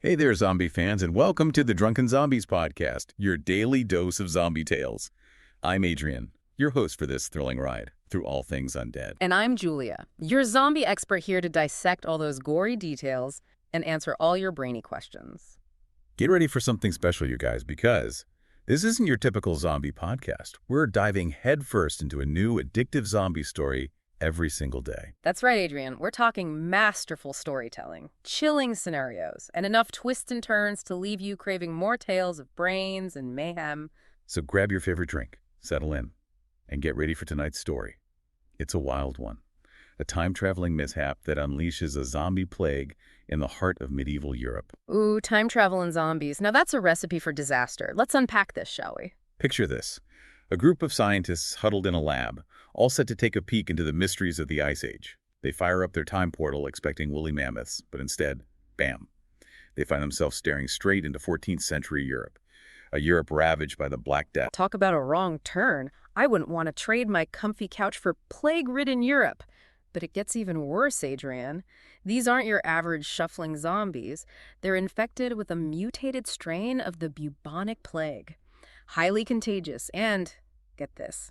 Hey there, zombie fans, and welcome to the Drunken Zombies Podcast, your daily dose of zombie tales. I'm Adrian, your host for this thrilling ride through all things undead. And I'm Julia, your zombie expert here to dissect all those gory details and answer all your brainy questions. Get ready for something special, you guys, because this isn't your typical zombie podcast. We're diving headfirst into a new addictive zombie story every single day. That's right, Adrian. We're talking masterful storytelling, chilling scenarios, and enough twists and turns to leave you craving more tales of brains and mayhem. So grab your favorite drink, settle in, and get ready for tonight's story. It's a wild one. A time-traveling mishap that unleashes a zombie plague in the heart of medieval Europe. Ooh, time travel and zombies. Now that's a recipe for disaster. Let's unpack this, shall we? Picture this. A group of scientists huddled in a lab, all set to take a peek into the mysteries of the Ice Age. They fire up their time portal expecting woolly mammoths, but instead, bam. They find themselves staring straight into 14th century Europe, a Europe ravaged by the Black Death. Talk about a wrong turn. I wouldn't want to trade my comfy couch for plague-ridden Europe. But it gets even worse, Adrian. These aren't your average shuffling zombies. They're infected with a mutated strain of the bubonic plague. Highly contagious and, get this,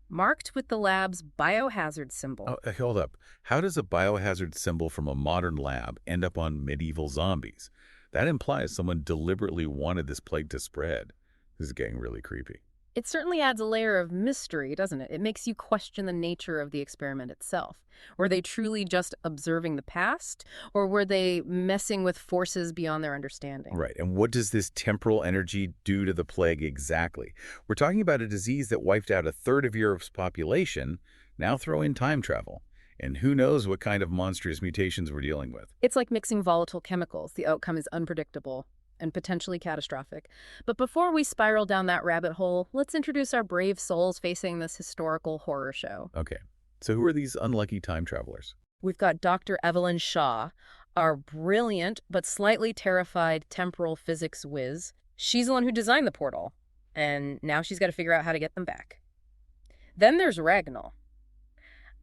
marked with the lab's biohazard symbol. Oh, hold up. How does a biohazard symbol from a modern lab end up on medieval zombies? That implies someone deliberately wanted this plague to spread. This is getting really creepy. It certainly adds a layer of mystery, doesn't it? It makes you question the nature of the experiment itself. Were they truly just observing the past, or were they messing with forces beyond their understanding? Right, and what does this temporal energy do to the plague exactly? We're talking about a disease that wiped out a third of Europe's population. Now throw in time travel. And who knows what kind of monstrous mutations we're dealing with. It's like mixing volatile chemicals. The outcome is unpredictable and potentially catastrophic. But before we spiral down that rabbit hole, let's introduce our brave souls facing this historical horror show. Okay, so who are these unlucky time travelers? We've got Dr. Evelyn Shaw, our brilliant but slightly terrified temporal physics whiz. She's the one who designed the portal, and now she's got to figure out how to get them back. Then there's Ragnall,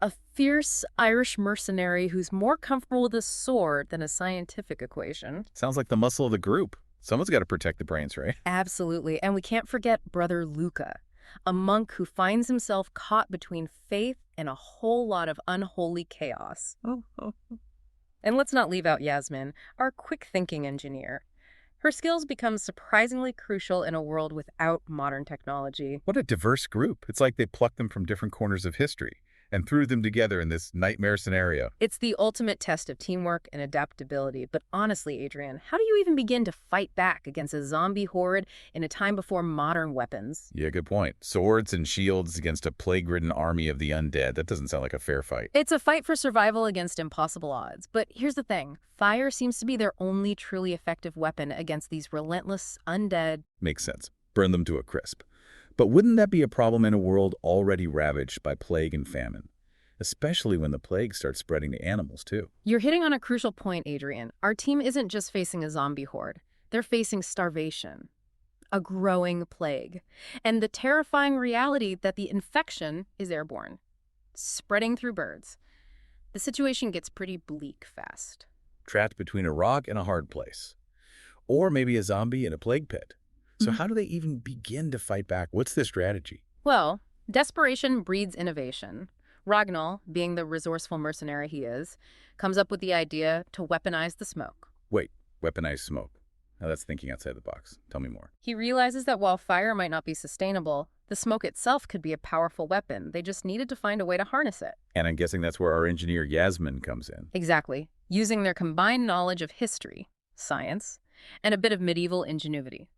a fierce Irish mercenary who's more comfortable with a sword than a scientific equation. Sounds like the muscle of the group. Someone's got to protect the brains, right? Absolutely. And we can't forget Brother Luca, a monk who finds himself caught between faith and a whole lot of unholy chaos. And let's not leave out Yasmin, our quick-thinking engineer. Her skills become surprisingly crucial in a world without modern technology. What a diverse group. It's like they plucked them from different corners of history and threw them together in this nightmare scenario. It's the ultimate test of teamwork and adaptability. But honestly, Adrian, how do you even begin to fight back against a zombie horde in a time before modern weapons? Yeah, good point. Swords and shields against a plague-ridden army of the undead. That doesn't sound like a fair fight. It's a fight for survival against impossible odds. But here's the thing. Fire seems to be their only truly effective weapon against these relentless undead. Makes sense. Burn them to a crisp. But wouldn't that be a problem in a world already ravaged by plague and famine? Especially when the plague starts spreading to animals, too. You're hitting on a crucial point, Adrian. Our team isn't just facing a zombie horde. They're facing starvation, a growing plague, and the terrifying reality that the infection is airborne, spreading through birds. The situation gets pretty bleak fast. Trapped between a rock and a hard place. Or maybe a zombie in a plague pit. So how do they even begin to fight back? What's the strategy? Well, desperation breeds innovation. Ragnall, being the resourceful mercenary he is, comes up with the idea to weaponize the smoke. Wait, weaponize smoke. Now that's thinking outside the box. Tell me more. He realizes that while fire might not be sustainable, the smoke itself could be a powerful weapon. They just needed to find a way to harness it. And I'm guessing that's where our engineer Yasmin comes in. Exactly. Using their combined knowledge of history, science, and a bit of medieval ingenuity,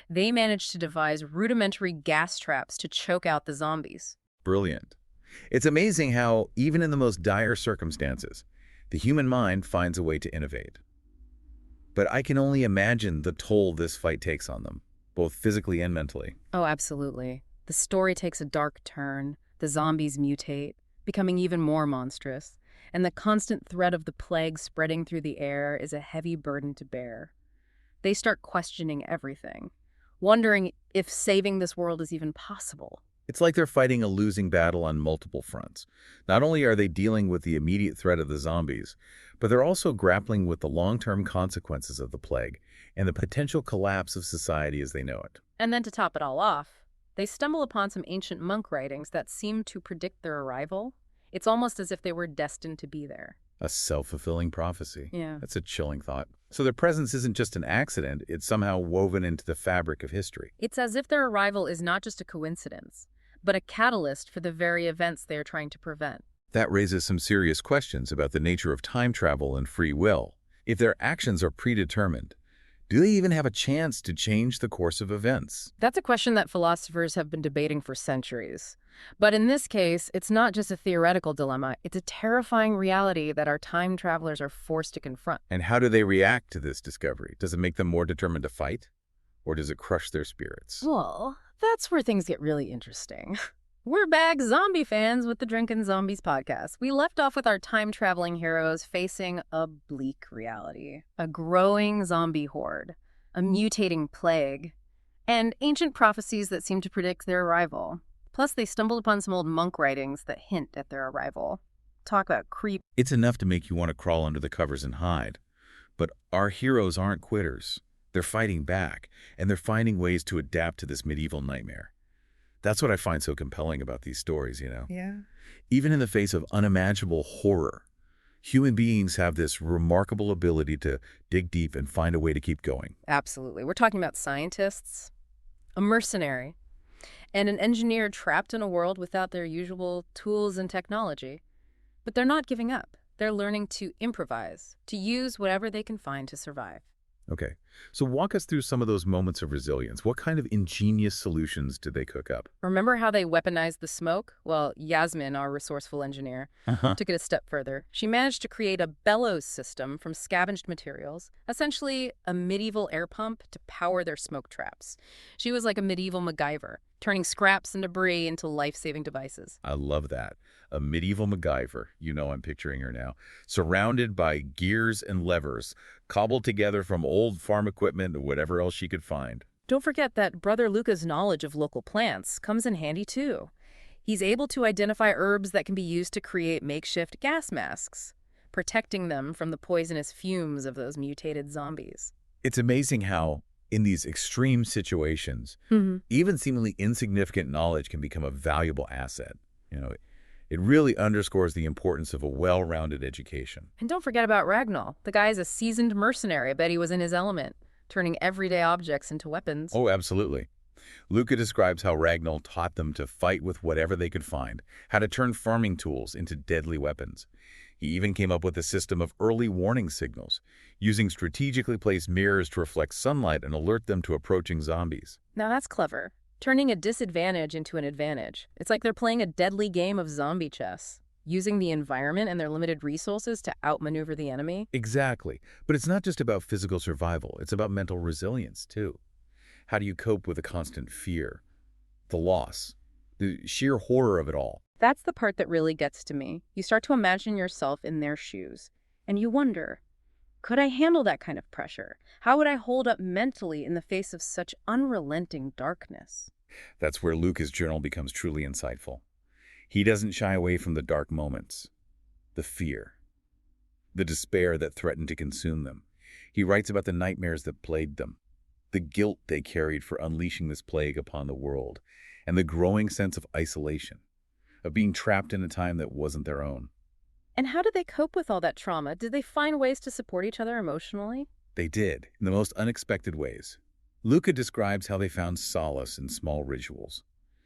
they managed to devise rudimentary gas traps to choke out the zombies. Brilliant. It's amazing how, even in the most dire circumstances, the human mind finds a way to innovate. But I can only imagine the toll this fight takes on them, both physically and mentally. Oh, absolutely. The story takes a dark turn. The zombies mutate, becoming even more monstrous. And the constant threat of the plague spreading through the air is a heavy burden to bear. They start questioning everything, wondering if saving this world is even possible. It's like they're fighting a losing battle on multiple fronts. Not only are they dealing with the immediate threat of the zombies, but they're also grappling with the long-term consequences of the plague and the potential collapse of society as they know it. And then to top it all off, they stumble upon some ancient monk writings that seem to predict their arrival. It's almost as if they were destined to be there. A self-fulfilling prophecy. Yeah. That's a chilling thought. So their presence isn't just an accident, it's somehow woven into the fabric of history. It's as if their arrival is not just a coincidence, but a catalyst for the very events they are trying to prevent. That raises some serious questions about the nature of time travel and free will. If their actions are predetermined, do they even have a chance to change the course of events? That's a question that philosophers have been debating for centuries. But in this case, it's not just a theoretical dilemma, it's a terrifying reality that our time travelers are forced to confront. And how do they react to this discovery? Does it make them more determined to fight? Or does it crush their spirits? Well, that's where things get really interesting. We're back, zombie fans, with the Drunken Zombies Podcast. We left off with our time-traveling heroes facing a bleak reality. A growing zombie horde, a mutating plague, and ancient prophecies that seem to predict their arrival. Plus, they stumbled upon some old monk writings that hint at their arrival. Talk about creep. It's enough to make you want to crawl under the covers and hide. But our heroes aren't quitters. They're fighting back, and they're finding ways to adapt to this medieval nightmare. That's what I find so compelling about these stories, you know? Yeah. Even in the face of unimaginable horror, human beings have this remarkable ability to dig deep and find a way to keep going. Absolutely. We're talking about scientists, a mercenary, and an engineer trapped in a world without their usual tools and technology. But they're not giving up. They're learning to improvise, to use whatever they can find to survive. Okay, so walk us through some of those moments of resilience. What kind of ingenious solutions did they cook up? Remember how they weaponized the smoke? Well, Yasmin, our resourceful engineer, took it a step further. She managed to create a bellows system from scavenged materials, essentially a medieval air pump to power their smoke traps. She was like a medieval MacGyver, turning scraps and debris into life-saving devices. I love that. A medieval MacGyver, you know I'm picturing her now, surrounded by gears and levers, cobbled together from old farm equipment or whatever else she could find. Don't forget that Brother Luca's knowledge of local plants comes in handy too. He's able to identify herbs that can be used to create makeshift gas masks, protecting them from the poisonous fumes of those mutated zombies. It's amazing how, in these extreme situations, even seemingly insignificant knowledge can become a valuable asset. You know, it really underscores the importance of a well-rounded education. And don't forget about Ragnall. The guy's a seasoned mercenary. I bet he was in his element, turning everyday objects into weapons. Oh, absolutely. Luca describes how Ragnall taught them to fight with whatever they could find, how to turn farming tools into deadly weapons. He even came up with a system of early warning signals, using strategically placed mirrors to reflect sunlight and alert them to approaching zombies. Now that's clever. Turning a disadvantage into an advantage. It's like they're playing a deadly game of zombie chess, using the environment and their limited resources to outmaneuver the enemy. Exactly. But it's not just about physical survival. It's about mental resilience, too. How do you cope with the constant fear, the loss, the sheer horror of it all? That's the part that really gets to me. You start to imagine yourself in their shoes, and you wonder, could I handle that kind of pressure? How would I hold up mentally in the face of such unrelenting darkness? That's where Luca's journal becomes truly insightful. He doesn't shy away from the dark moments, the fear, the despair that threatened to consume them. He writes about the nightmares that plagued them, the guilt they carried for unleashing this plague upon the world, and the growing sense of isolation, of being trapped in a time that wasn't their own. And how did they cope with all that trauma? Did they find ways to support each other emotionally? They did, in the most unexpected ways. Luca describes how they found solace in small rituals,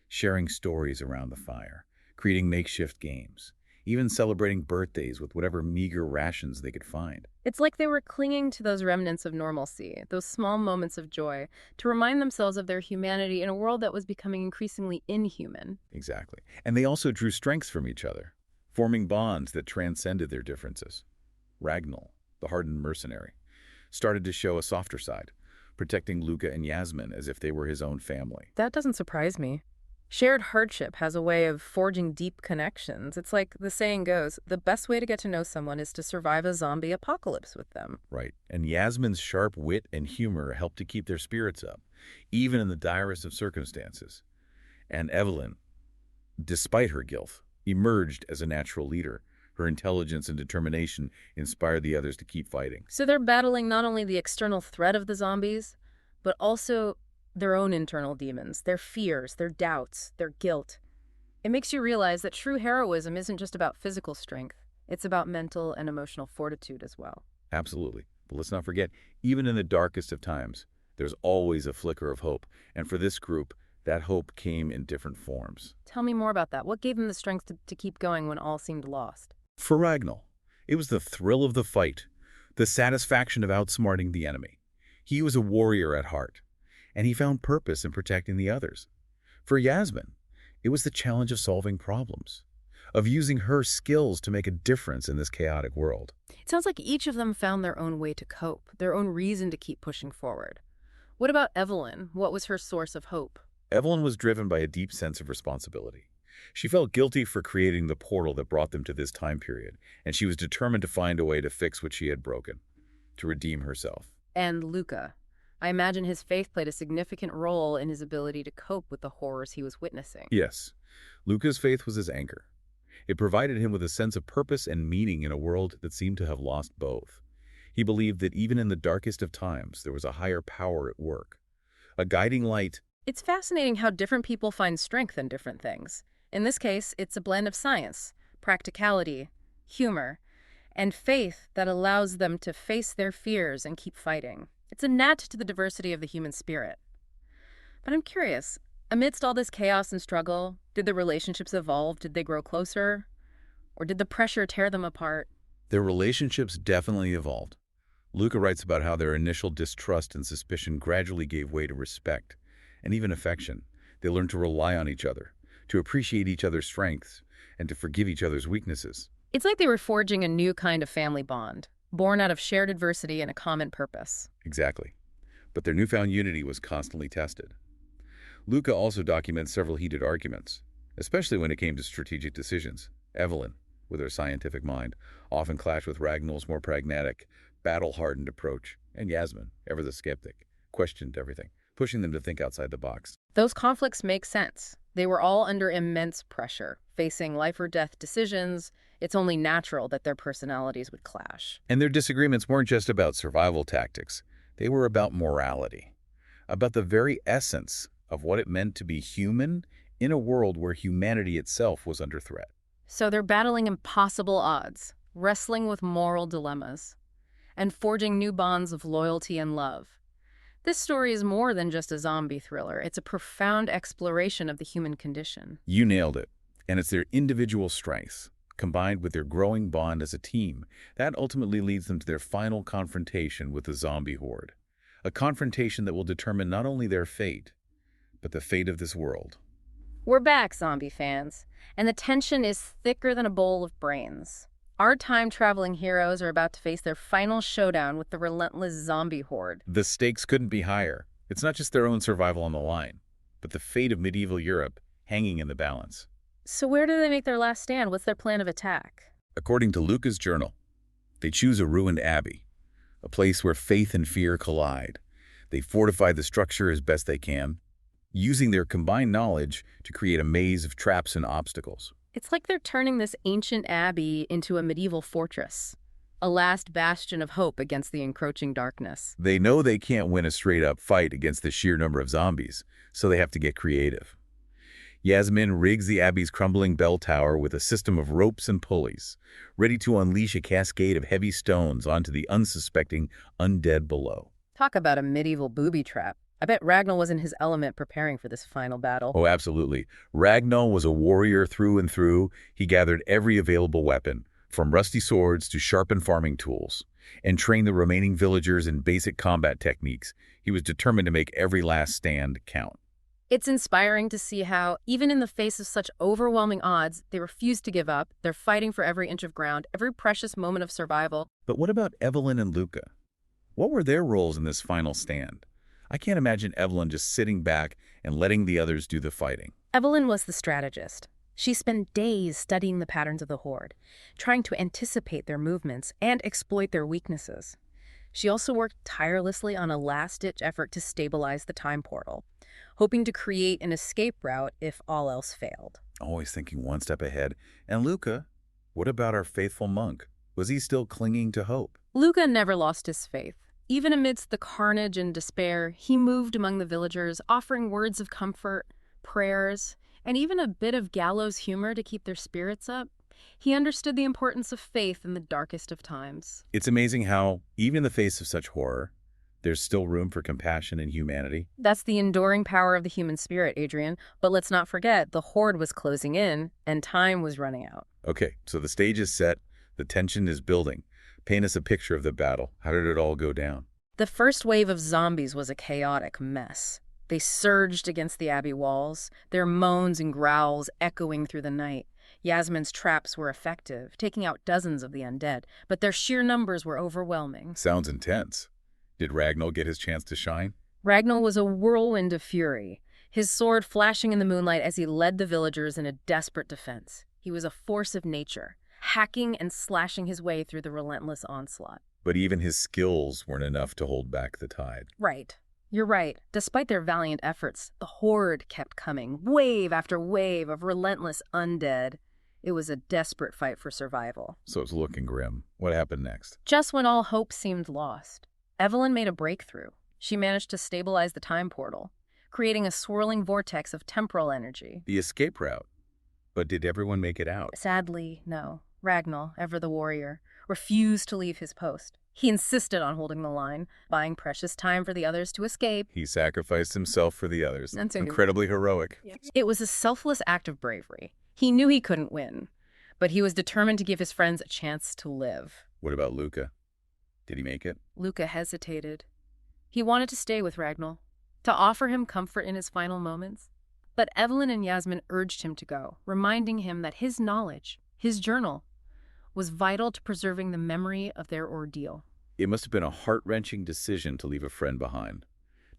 sharing stories around the fire, creating makeshift games, even celebrating birthdays with whatever meager rations they could find. It's like they were clinging to those remnants of normalcy, those small moments of joy, to remind themselves of their humanity in a world that was becoming increasingly inhuman. Exactly. And they also drew strengths from each other, forming bonds that transcended their differences. Ragnall, the hardened mercenary, started to show a softer side, protecting Luca and Yasmin as if they were his own family. That doesn't surprise me. Shared hardship has a way of forging deep connections. It's like the saying goes, the best way to get to know someone is to survive a zombie apocalypse with them. Right. And Yasmin's sharp wit and humor helped to keep their spirits up, even in the direst of circumstances. And Evelyn, despite her guilt, emerged as a natural leader, Her intelligence and determination inspired the others to keep fighting. So they're battling not only the external threat of the zombies, but also their own internal demons, their fears, their doubts, their guilt. It makes you realize that true heroism isn't just about physical strength. It's about mental and emotional fortitude as well. Absolutely. But let's not forget, even in the darkest of times, there's always a flicker of hope. And for this group, that hope came in different forms. Tell me more about that. What gave them the strength to keep going when all seemed lost? For Ragnar, it was the thrill of the fight, the satisfaction of outsmarting the enemy. He was a warrior at heart, and he found purpose in protecting the others. For Yasmin, it was the challenge of solving problems, of using her skills to make a difference in this chaotic world. It sounds like each of them found their own way to cope, their own reason to keep pushing forward. What about Evelyn? What was her source of hope? Evelyn was driven by a deep sense of responsibility. She felt guilty for creating the portal that brought them to this time period, and she was determined to find a way to fix what she had broken, to redeem herself. And Luca. I imagine his faith played a significant role in his ability to cope with the horrors he was witnessing. Yes, Luca's faith was his anchor. It provided him with a sense of purpose and meaning in a world that seemed to have lost both. He believed that even in the darkest of times, there was a higher power at work, a guiding light. It's fascinating how different people find strength in different things. In this case, it's a blend of science, practicality, humor, and faith that allows them to face their fears and keep fighting. It's a gnat to the diversity of the human spirit. But I'm curious, amidst all this chaos and struggle, did the relationships evolve? Did they grow closer? Or did the pressure tear them apart? Their relationships definitely evolved. Luca writes about how their initial distrust and suspicion gradually gave way to respect and even affection. They learned to rely on each other, to appreciate each other's strengths, and to forgive each other's weaknesses. It's like they were forging a new kind of family bond, born out of shared adversity and a common purpose. Exactly. But their newfound unity was constantly tested. Luca also documents several heated arguments, especially when it came to strategic decisions. Evelyn, with her scientific mind, often clashed with Ragnall's more pragmatic, battle-hardened approach, and Yasmin, ever the skeptic, questioned everything, pushing them to think outside the box. Those conflicts make sense. They were all under immense pressure, facing life-or-death decisions. It's only natural that their personalities would clash. And their disagreements weren't just about survival tactics. They were about morality, about the very essence of what it meant to be human in a world where humanity itself was under threat. So they're battling impossible odds, wrestling with moral dilemmas, and forging new bonds of loyalty and love. This story is more than just a zombie thriller. It's a profound exploration of the human condition. You nailed it. And it's their individual strengths, combined with their growing bond as a team, that ultimately leads them to their final confrontation with the zombie horde. A confrontation that will determine not only their fate, but the fate of this world. We're back, zombie fans, and the tension is thicker than a bowl of brains. Our time-traveling heroes are about to face their final showdown with the relentless zombie horde. The stakes couldn't be higher. It's not just their own survival on the line, but the fate of medieval Europe hanging in the balance. So where do they make their last stand? What's their plan of attack? According to Luca's journal, they choose a ruined abbey, a place where faith and fear collide. They fortify the structure as best they can, using their combined knowledge to create a maze of traps and obstacles. It's like they're turning this ancient abbey into a medieval fortress, a last bastion of hope against the encroaching darkness. They know they can't win a straight-up fight against the sheer number of zombies, so they have to get creative. Yasmin rigs the abbey's crumbling bell tower with a system of ropes and pulleys, ready to unleash a cascade of heavy stones onto the unsuspecting undead below. Talk about a medieval booby trap. I bet Ragnar was in his element preparing for this final battle. Oh, absolutely. Ragnar was a warrior through and through. He gathered every available weapon, from rusty swords to sharpened farming tools, and trained the remaining villagers in basic combat techniques. He was determined to make every last stand count. It's inspiring to see how, even in the face of such overwhelming odds, they refuse to give up. They're fighting for every inch of ground, every precious moment of survival. But what about Evelyn and Luca? What were their roles in this final stand? I can't imagine Evelyn just sitting back and letting the others do the fighting. Evelyn was the strategist. She spent days studying the patterns of the horde, trying to anticipate their movements and exploit their weaknesses. She also worked tirelessly on a last-ditch effort to stabilize the time portal, hoping to create an escape route if all else failed. Always thinking one step ahead. And Luca, What about our faithful monk? Was he still clinging to hope? Luca never lost his faith. Even amidst the carnage and despair, he moved among the villagers, offering words of comfort, prayers, and even a bit of gallows humor to keep their spirits up. He understood the importance of faith in the darkest of times. It's amazing how, even in the face of such horror, there's still room for compassion and humanity. That's the enduring power of the human spirit, Adrian. But let's not forget, the horde was closing in, and time was running out. Okay, so the stage is set, the tension is building. Paint us a picture of the battle. How did it all go down? The first wave of zombies was a chaotic mess. They surged against the abbey walls, their moans and growls echoing through the night. Yasmin's traps were effective, taking out dozens of the undead, but their sheer numbers were overwhelming. Sounds intense. Did Ragnar get his chance to shine? Ragnar was a whirlwind of fury, his sword flashing in the moonlight as he led the villagers in a desperate defense. He was a force of nature, hacking and slashing his way through the relentless onslaught. But even his skills weren't enough to hold back the tide. Right. You're right. Despite their valiant efforts, the horde kept coming, wave after wave of relentless undead. It was a desperate fight for survival. So it's looking grim. What happened next? Just when all hope seemed lost, Evelyn made a breakthrough. She managed to stabilize the time portal, creating a swirling vortex of temporal energy. The escape route. But did everyone make it out? Sadly, no. Ragnar, ever the warrior, refused to leave his post. He insisted on holding the line, buying precious time for the others to escape. He sacrificed himself for the others. That's incredibly heroic. It was a selfless act of bravery. He knew he couldn't win, but he was determined to give his friends a chance to live. What about Luca? Did he make it? Luca hesitated. He wanted to stay with Ragnar, to offer him comfort in his final moments. But Evelyn and Yasmin urged him to go, reminding him that his knowledge, his journal, was vital to preserving the memory of their ordeal. It must have been a heart-wrenching decision to leave a friend behind,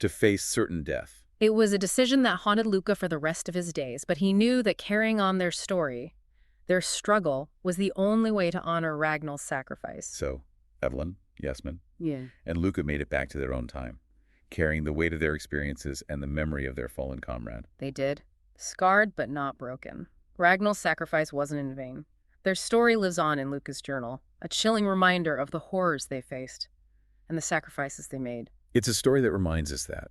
to face certain death. It was a decision that haunted Luca for the rest of his days, but he knew that carrying on their story, their struggle, was the only way to honor Ragnar's sacrifice. So, Evelyn, Yasmin, Yeah. and Luca made it back to their own time, carrying the weight of their experiences and the memory of their fallen comrade. They did. Scarred but not broken. Ragnar's sacrifice wasn't in vain. Their story lives on in Luca's journal, a chilling reminder of the horrors they faced and the sacrifices they made. It's a story that reminds us that,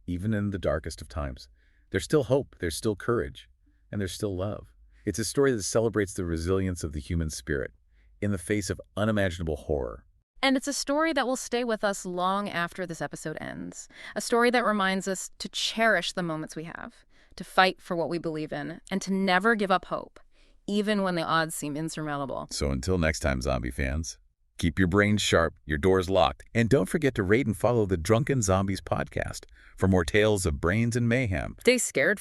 even in the darkest of times, there's still hope, there's still courage, and there's still love. It's a story that celebrates the resilience of the human spirit in the face of unimaginable horror. And it's a story that will stay with us long after this episode ends. A story that reminds us to cherish the moments we have, to fight for what we believe in, and to never give up hope, even when the odds seem insurmountable. So until next time, zombie fans, keep your brains sharp, your doors locked, and don't forget to rate and follow the Drunken Zombies Podcast for more tales of brains and mayhem. Stay scared.